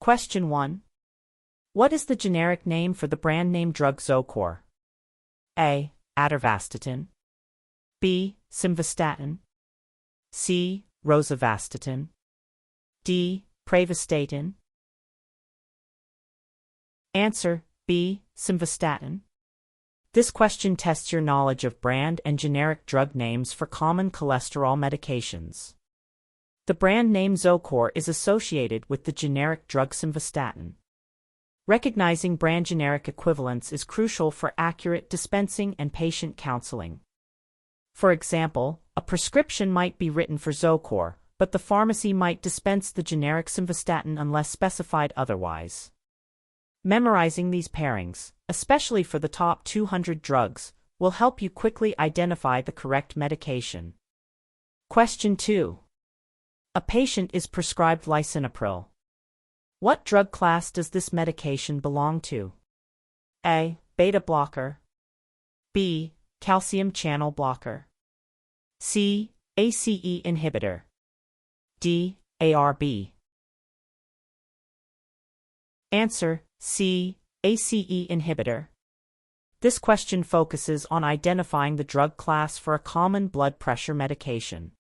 Question 1. What is the generic name for the brand name drug Zocor? A. Atorvastatin. B. Simvastatin. C. Rosuvastatin. D. Pravastatin. Answer: B. Simvastatin. This question tests your knowledge of brand and generic drug names for common cholesterol medications. The brand name Zocor is associated with the generic drug simvastatin. Recognizing brand generic equivalents is crucial for accurate dispensing and patient counseling. For example, a prescription might be written for Zocor, but the pharmacy might dispense the generic simvastatin unless specified otherwise. Memorizing these pairings, especially for the top 200 drugs, will help you quickly identify the correct medication. Question 2. A patient is prescribed lisinopril. What drug class does this medication belong to? A. Beta blocker. B. Calcium channel blocker. C. ACE inhibitor. D. ARB. Answer: C. ACE inhibitor. This question focuses on identifying the drug class for a common blood pressure medication.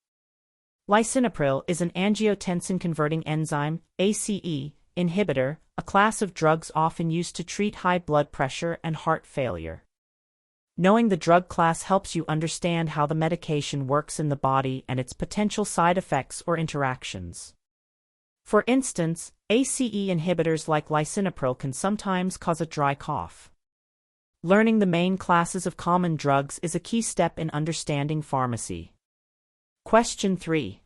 Lisinopril is an angiotensin-converting enzyme, ACE, inhibitor, a class of drugs often used to treat high blood pressure and heart failure. Knowing the drug class helps you understand how the medication works in the body and its potential side effects or interactions. For instance, ACE inhibitors like lisinopril can sometimes cause a dry cough. Learning the main classes of common drugs is a key step in understanding pharmacy. Question 3.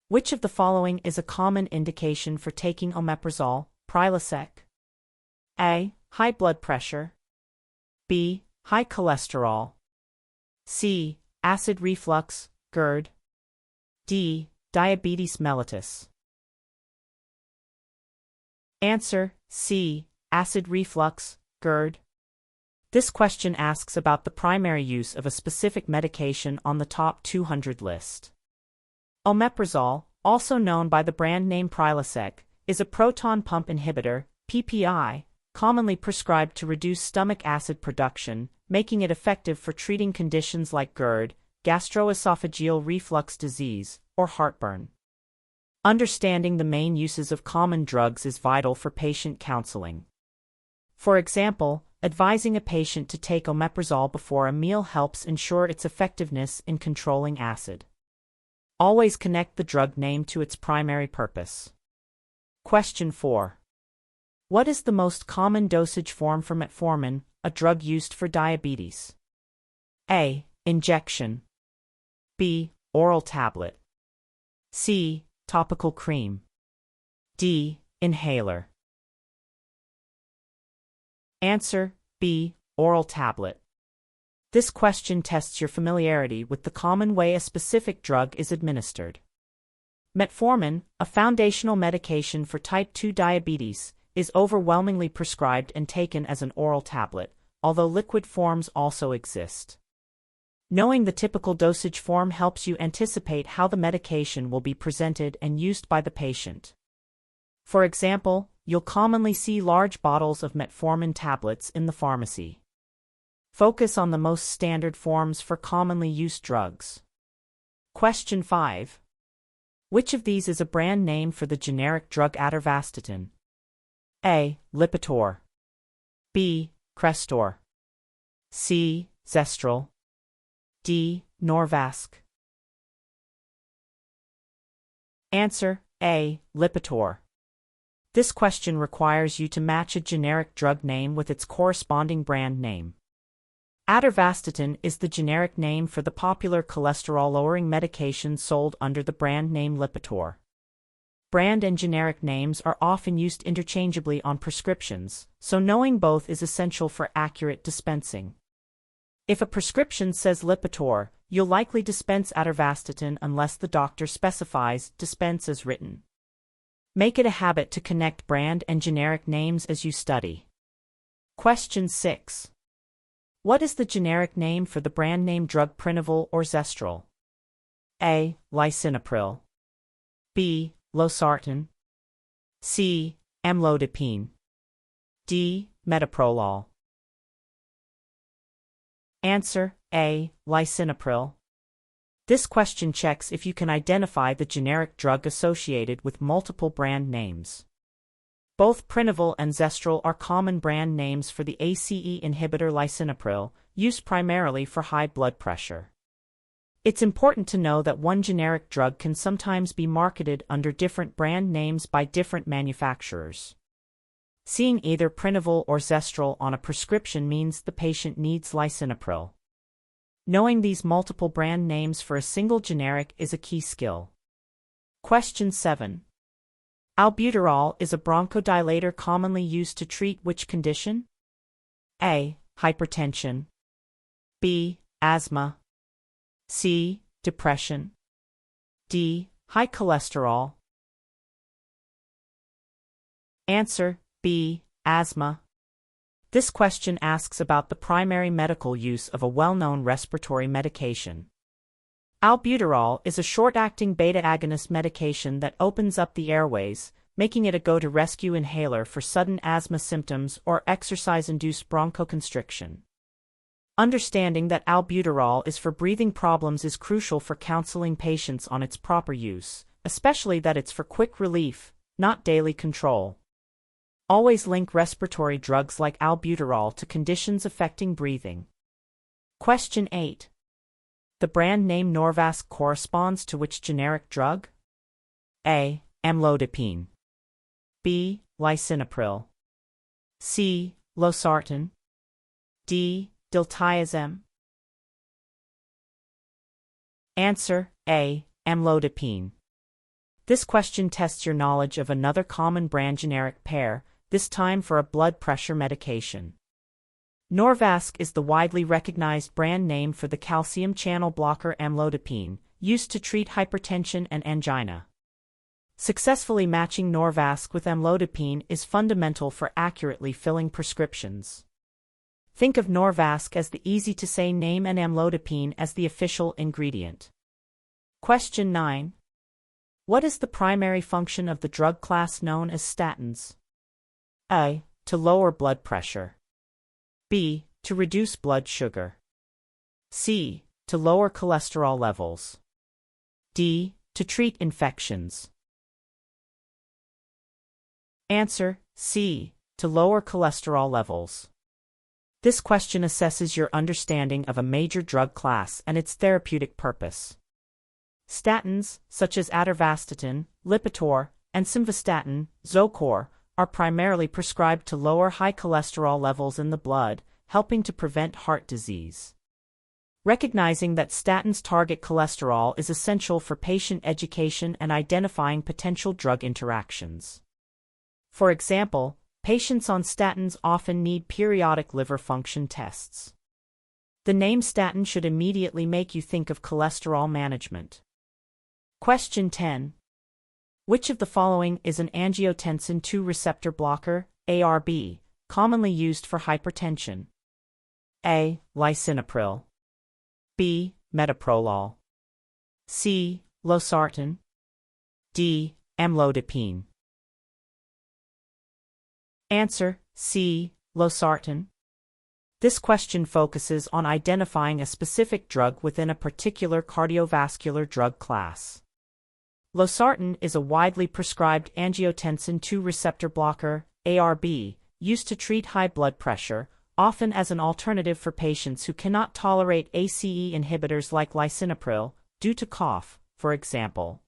Which of the following is a common indication for taking omeprazole, Prilosec? A. High blood pressure. B. High cholesterol. C. Acid reflux, GERD. D. Diabetes mellitus. Answer: C. Acid reflux, GERD. This question asks about the primary use of a specific medication on the top 200 list. Omeprazole, also known by the brand name Prilosec, is a proton pump inhibitor, PPI, commonly prescribed to reduce stomach acid production, making it effective for treating conditions like GERD, gastroesophageal reflux disease, or heartburn. Understanding the main uses of common drugs is vital for patient counseling. For example, advising a patient to take omeprazole before a meal helps ensure its effectiveness in controlling acid. Always connect the drug name to its primary purpose. Question 4. What is the most common dosage form for Metformin, a drug used for diabetes? A. Injection. B. Oral tablet. C. Topical cream. D. Inhaler. Answer: B. Oral tablet. This question tests your familiarity with the common way a specific drug is administered. Metformin, a foundational medication for type 2 diabetes, is overwhelmingly prescribed and taken as an oral tablet, although liquid forms also exist. Knowing the typical dosage form helps you anticipate how the medication will be presented and used by the patient. For example, you'll commonly see large bottles of Metformin tablets in the pharmacy. Focus on the most standard forms for commonly used drugs. Question 5. Which of these is a brand name for the generic drug atorvastatin? A. Lipitor. B. Crestor. C. Zestril. D. Norvas. Answer: A. Lipitor. This question requires you to match a generic drug name with its corresponding brand name. Atorvastatin is the generic name for the popular cholesterol-lowering medication sold under the brand name Lipitor. Brand and generic names are often used interchangeably on prescriptions, so knowing both is essential for accurate dispensing. If a prescription says Lipitor, you'll likely dispense atorvastatin unless the doctor specifies dispense as written. Make it a habit to connect brand and generic names as you study. Question 6. What is the generic name for the brand name drug Prinaval or Zestril? A. Lisinopril. B. Losartan. C. amlodipine. D. Metoprolol. Answer: A. Lisinopril. This question checks if you can identify the generic drug associated with multiple brand names. Both Prinival and Zestril are common brand names for the ACE inhibitor lisinopril, used primarily for high blood pressure. It's important to know that one generic drug can sometimes be marketed under different brand names by different manufacturers. Seeing either Prinival or Zestril on a prescription means the patient needs lisinopril. Knowing these multiple brand names for a single generic is a key skill. Question 7. Albuterol is a bronchodilator commonly used to treat which condition? A. Hypertension. B. Asthma. C. Depression. D. High cholesterol. Answer: B. Asthma. This question asks about the primary medical use of a well-known respiratory medication. Albuterol is a short-acting beta-agonist medication that opens up the airways, making it a go-to-rescue inhaler for sudden asthma symptoms or exercise-induced bronchoconstriction. Understanding that albuterol is for breathing problems is crucial for counseling patients on its proper use, especially that it's for quick relief, not daily control. Always link respiratory drugs like albuterol to conditions affecting breathing. Question 8. The brand name Norvas corresponds to which generic drug? A. Amlodipine. B. Lisinopril. C. Losartan. D. Diltiazem. Answer: A. Amlodipine. This question tests your knowledge of another common brand generic pair, this time for a blood pressure medication. Norvas is the widely recognized brand name for the calcium channel blocker amlodipine, used to treat hypertension and angina. Successfully matching Norvas with amlodipine is fundamental for accurately filling prescriptions. Think of Norvas as the easy-to-say name and amlodipine as the official ingredient. Question 9. What is the primary function of the drug class known as statins? A. To lower blood pressure. B. To reduce blood sugar. C. To lower cholesterol levels. D. To treat infections. Answer: C. To lower cholesterol levels. This question assesses your understanding of a major drug class and its therapeutic purpose. Statins, such as atorvastatin, Lipitor, and simvastatin, Zocor, are primarily prescribed to lower high cholesterol levels in the blood, helping to prevent heart disease. Recognizing that statins target cholesterol is essential for patient education and identifying potential drug interactions. For example, patients on statins often need periodic liver function tests. The name statin should immediately make you think of cholesterol management. Question 10. Which of the following is an angiotensin II receptor blocker, ARB, commonly used for hypertension? A. Lisinopril. B. Metoprolol. C. Losartan. D. Amlodipine. Answer: C. Losartan. This question focuses on identifying a specific drug within a particular cardiovascular drug class. Losartan is a widely prescribed angiotensin II receptor blocker, ARB, used to treat high blood pressure, often as an alternative for patients who cannot tolerate ACE inhibitors like lisinopril, due to cough, for example.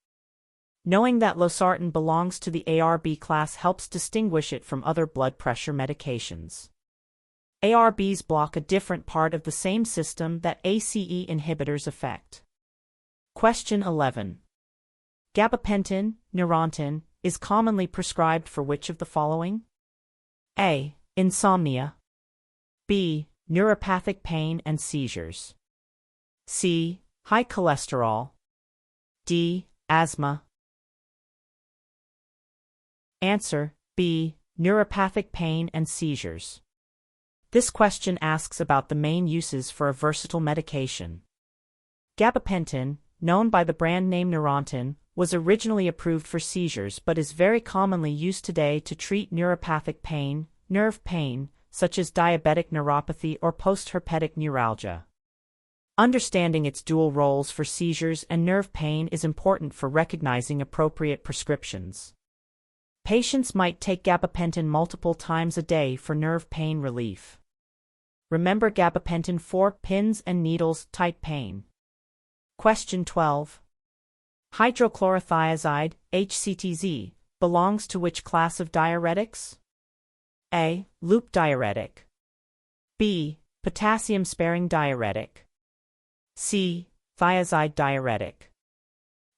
Knowing that losartan belongs to the ARB class helps distinguish it from other blood pressure medications. ARBs block a different part of the same system that ACE inhibitors affect. Question 11. Gabapentin, Neurontin, is commonly prescribed for which of the following? A. Insomnia. B. Neuropathic pain and seizures. C. High cholesterol. D. Asthma. Answer: B. Neuropathic pain and seizures. This question asks about the main uses for a versatile medication. Gabapentin, known by the brand name Neurontin, was originally approved for seizures but is very commonly used today to treat neuropathic pain, nerve pain, such as diabetic neuropathy or postherpetic neuralgia. Understanding its dual roles for seizures and nerve pain is important for recognizing appropriate prescriptions. Patients might take gabapentin multiple times a day for nerve pain relief. Remember gabapentin for pins and needles type pain. Question 12. Hydrochlorothiazide, HCTZ, belongs to which class of diuretics? A. Loop diuretic. B. Potassium-sparing diuretic. C. Thiazide diuretic.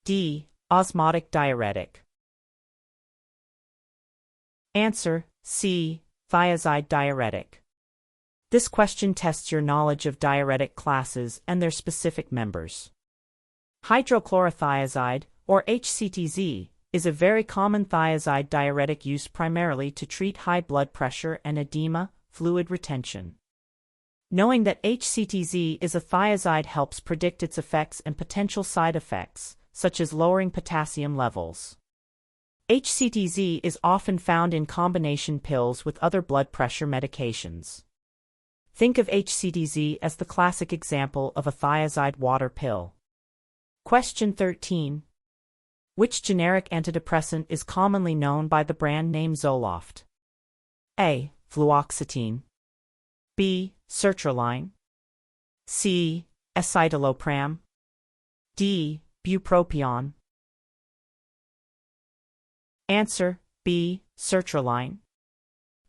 D. Osmotic diuretic. Answer: C. Thiazide diuretic. This question tests your knowledge of diuretic classes and their specific members. Hydrochlorothiazide, or HCTZ, is a very common thiazide diuretic used primarily to treat high blood pressure and edema, fluid retention. Knowing that HCTZ is a thiazide helps predict its effects and potential side effects, such as lowering potassium levels. HCTZ is often found in combination pills with other blood pressure medications. Think of HCTZ as the classic example of a thiazide water pill. Question 13. Which generic antidepressant is commonly known by the brand name Zoloft? A. Fluoxetine. B. Sertraline. C. Escitalopram. D. Bupropion. Answer: B. Sertraline.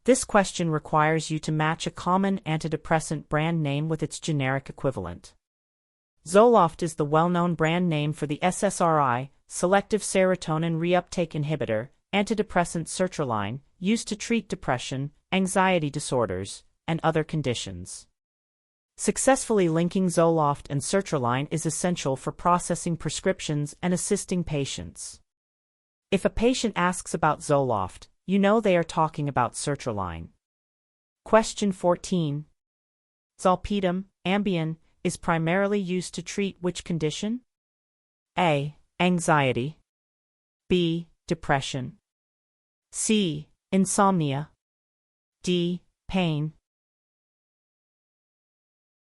This question requires you to match a common antidepressant brand name with its generic equivalent. Zoloft is the well-known brand name for the SSRI, selective serotonin reuptake inhibitor, antidepressant sertraline, used to treat depression, anxiety disorders, and other conditions. Successfully linking Zoloft and sertraline is essential for processing prescriptions and assisting patients. If a patient asks about Zoloft, you know they are talking about sertraline. Question 14. Zolpidem, Ambien, is primarily used to treat which condition? A. Anxiety. B. Depression. C. Insomnia. D. Pain.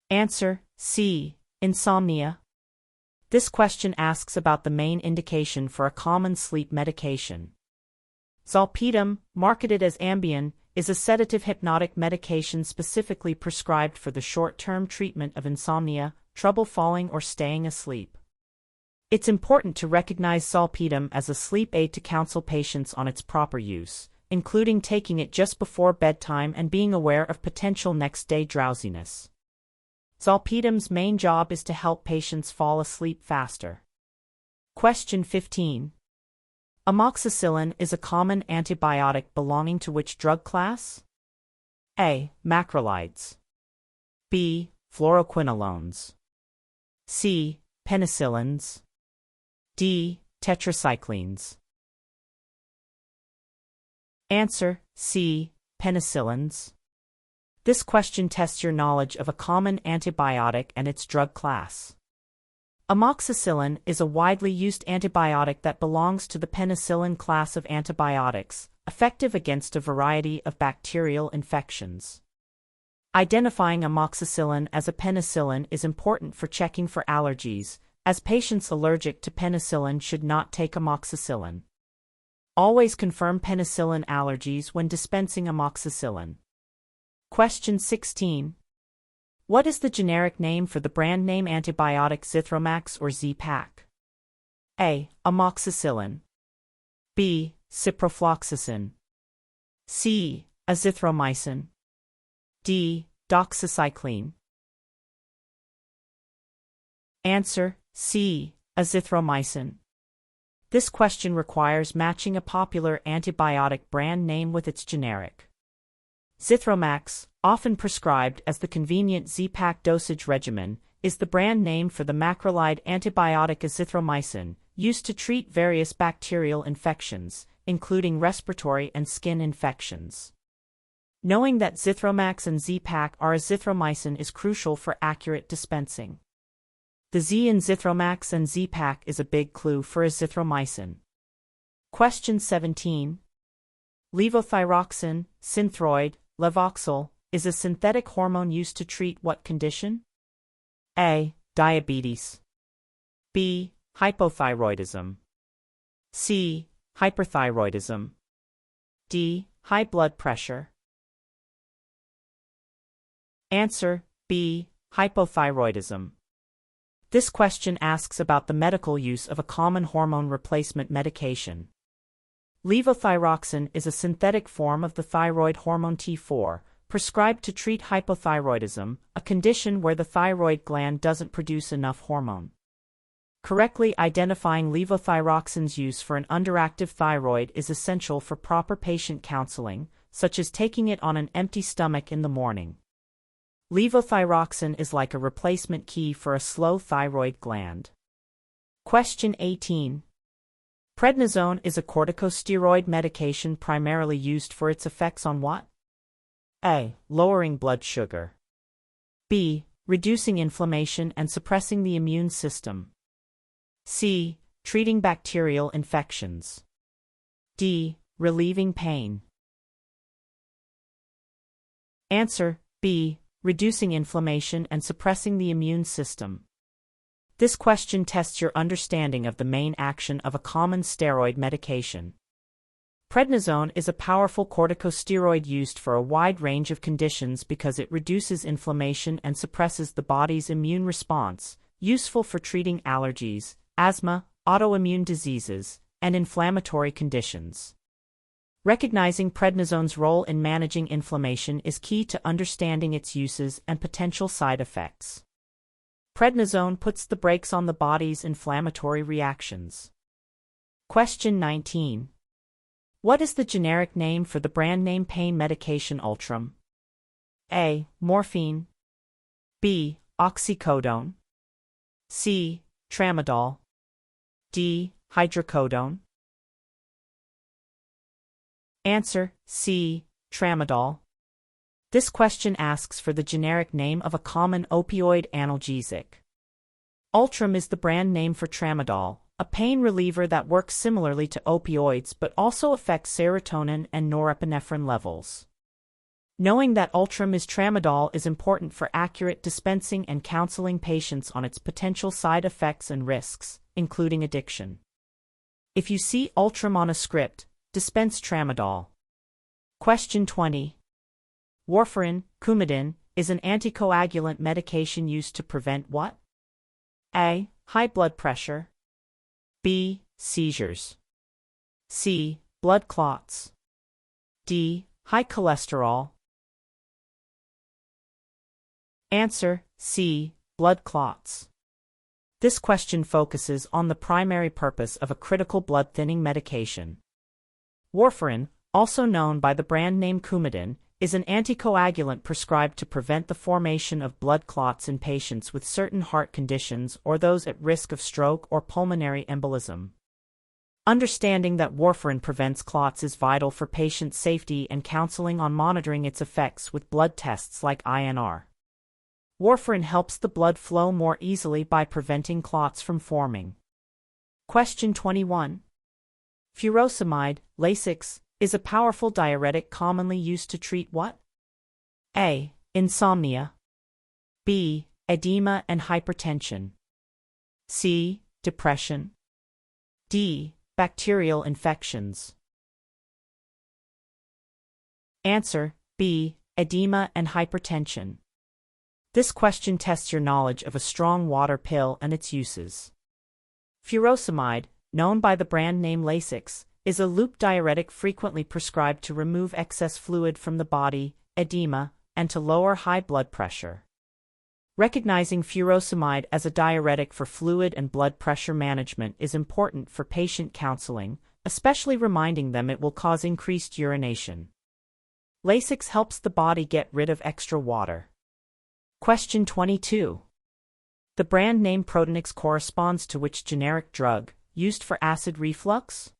Answer: C. Insomnia. This question asks about the main indication for a common sleep medication. Zolpidem, marketed as Ambien, is a sedative hypnotic medication specifically prescribed for the short-term treatment of insomnia, trouble falling or staying asleep. It's important to recognize Zolpidem as a sleep aid to counsel patients on its proper use, including taking it just before bedtime and being aware of potential next-day drowsiness. Zolpidem's main job is to help patients fall asleep faster. Question 15. Amoxicillin is a common antibiotic belonging to which drug class? A. Macrolides. B. Fluoroquinolones. C. Penicillins. D. Tetracyclines. Answer: C. Penicillins. This question tests your knowledge of a common antibiotic and its drug class. Amoxicillin is a widely used antibiotic that belongs to the penicillin class of antibiotics, effective against a variety of bacterial infections. Identifying amoxicillin as a penicillin is important for checking for allergies, as patients allergic to penicillin should not take amoxicillin. Always confirm penicillin allergies when dispensing amoxicillin. Question 16. What is the generic name for the brand name antibiotic Zithromax or Z-Pak? A. Amoxicillin. B. Ciprofloxacin. C. Azithromycin. D. Doxycycline. Answer: C. Azithromycin. This question requires matching a popular antibiotic brand name with its generic. Zithromax, often prescribed as the convenient Z-Pak dosage regimen, is the brand name for the macrolide antibiotic azithromycin, used to treat various bacterial infections, including respiratory and skin infections. Knowing that Zithromax and Z-Pak are azithromycin is crucial for accurate dispensing. The Z in Zithromax and Z-Pak is a big clue for azithromycin. Question 17. Levothyroxine, Synthroid, Levoxyl, is a synthetic hormone used to treat what condition? A. Diabetes. B. Hypothyroidism. C. Hyperthyroidism. D. High blood pressure. Answer: B. Hypothyroidism. This question asks about the medical use of a common hormone replacement medication. Levothyroxine is a synthetic form of the thyroid hormone T4, prescribed to treat hypothyroidism, a condition where the thyroid gland doesn't produce enough hormone. Correctly identifying levothyroxine's use for an underactive thyroid is essential for proper patient counseling, such as taking it on an empty stomach in the morning. Levothyroxine is like a replacement key for a slow thyroid gland. Question 18. Prednisone is a corticosteroid medication primarily used for its effects on what? A. Lowering blood sugar. B. Reducing inflammation and suppressing the immune system. C. Treating bacterial infections. D. Relieving pain. Answer: B. Reducing inflammation and suppressing the immune system. This question tests your understanding of the main action of a common steroid medication. Prednisone is a powerful corticosteroid used for a wide range of conditions because it reduces inflammation and suppresses the body's immune response, useful for treating allergies, asthma, autoimmune diseases, and inflammatory conditions. Recognizing prednisone's role in managing inflammation is key to understanding its uses and potential side effects. Prednisone puts the brakes on the body's inflammatory reactions. Question 19. What is the generic name for the brand name pain medication Ultram? A. Morphine. B. Oxycodone. C. Tramadol. D. Hydrocodone. Answer: C. Tramadol. This question asks for the generic name of a common opioid analgesic. Ultram is the brand name for Tramadol, a pain reliever that works similarly to opioids but also affects serotonin and norepinephrine levels. Knowing that Ultram is Tramadol is important for accurate dispensing and counseling patients on its potential side effects and risks, including addiction. If you see Ultram on a script, dispense Tramadol. Question 20. Warfarin, Coumadin, is an anticoagulant medication used to prevent what? A. High blood pressure. B. Seizures. C. Blood clots. D. High cholesterol. Answer: C. Blood clots. This question focuses on the primary purpose of a critical blood thinning medication. Warfarin, also known by the brand name Coumadin, is an anticoagulant prescribed to prevent the formation of blood clots in patients with certain heart conditions or those at risk of stroke or pulmonary embolism. Understanding that warfarin prevents clots is vital for patient safety and counseling on monitoring its effects with blood tests like INR. Warfarin helps the blood flow more easily by preventing clots from forming. Question 21. Furosemide, Lasix, is a powerful diuretic commonly used to treat what? A. Insomnia. B. Edema and hypertension. C. Depression. D. Bacterial infections. Answer: B. Edema and hypertension. This question tests your knowledge of a strong water pill and its uses. Furosemide, known by the brand name Lasix, is a loop diuretic frequently prescribed to remove excess fluid from the body, edema, and to lower high blood pressure. Recognizing furosemide as a diuretic for fluid and blood pressure management is important for patient counseling, especially reminding them it will cause increased urination. Lasix helps the body get rid of extra water. Question 22. The brand name Protonix corresponds to which generic drug, used for acid reflux?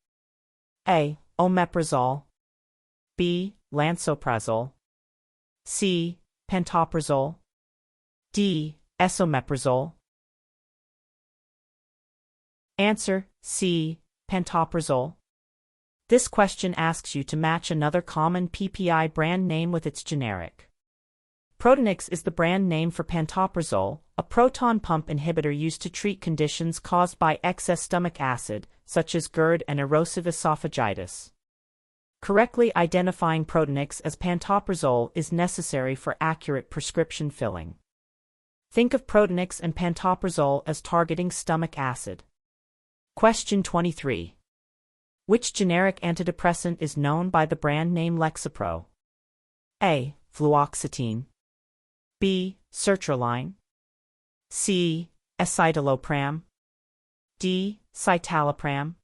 A. Omeprazole. B. Lansoprazole. C. Pantoprazole. D. Esomeprazole. Answer C. Pantoprazole. This question asks you to match another common PPI brand name with its generic. Protonix is the brand name for pantoprazole, a proton pump inhibitor used to treat conditions caused by excess stomach acid, such as GERD and erosive esophagitis. Correctly identifying Protonix as pantoprazole is necessary for accurate prescription filling. Think of Protonix and pantoprazole as targeting stomach acid. Question 23. Which generic antidepressant is known by the brand name Lexapro? A. Fluoxetine. B. Sertraline. C. Escitalopram. D. Citalopram.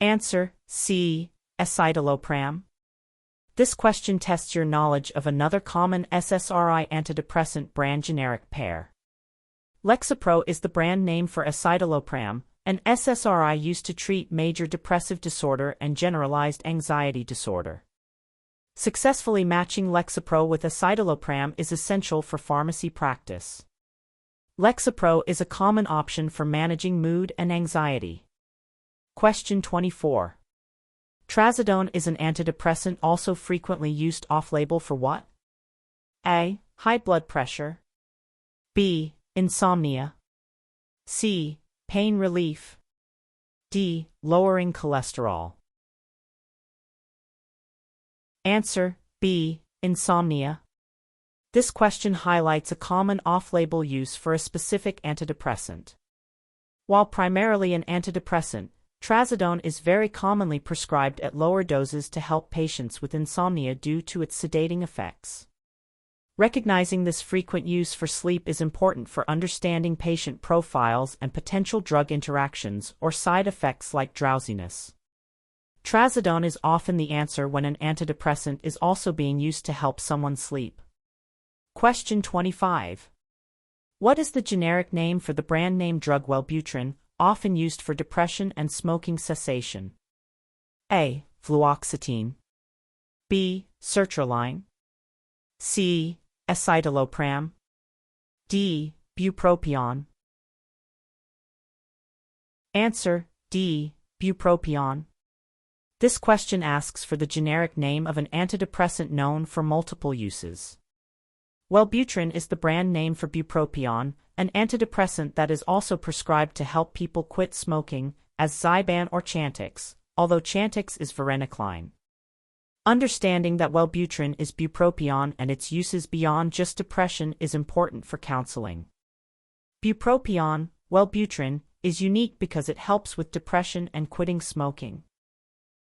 Answer C. Escitalopram. This question tests your knowledge of another common SSRI antidepressant brand generic pair. Lexapro is the brand name for escitalopram, an SSRI used to treat major depressive disorder and generalized anxiety disorder. Successfully matching Lexapro with escitalopram is essential for pharmacy practice. Lexapro is a common option for managing mood and anxiety. Question 24. Trazadone is an antidepressant also frequently used off-label for what? A. High blood pressure. B. Insomnia. C. Pain relief. D. Lowering cholesterol. Answer B. Insomnia. This question highlights a common off-label use for a specific antidepressant. While primarily an antidepressant, Trazadone is very commonly prescribed at lower doses to help patients with insomnia due to its sedating effects. Recognizing this frequent use for sleep is important for understanding patient profiles and potential drug interactions or side effects like drowsiness. Trazadone is often the answer when an antidepressant is also being used to help someone sleep. Question 25. What is the generic name for the brand name drug Wellbutrin, often used for depression and smoking cessation? A. Fluoxetine. B. Sertraline. C. Escitalopram. D. Bupropion. Answer D. Bupropion. This question asks for the generic name of an antidepressant known for multiple uses. Wellbutrin is the brand name for bupropion, an antidepressant that is also prescribed to help people quit smoking, as Zyban or Chantix, although Chantix is varenicline. Understanding that Wellbutrin is bupropion and its uses beyond just depression is important for counseling. Bupropion, Wellbutrin, is unique because it helps with depression and quitting smoking.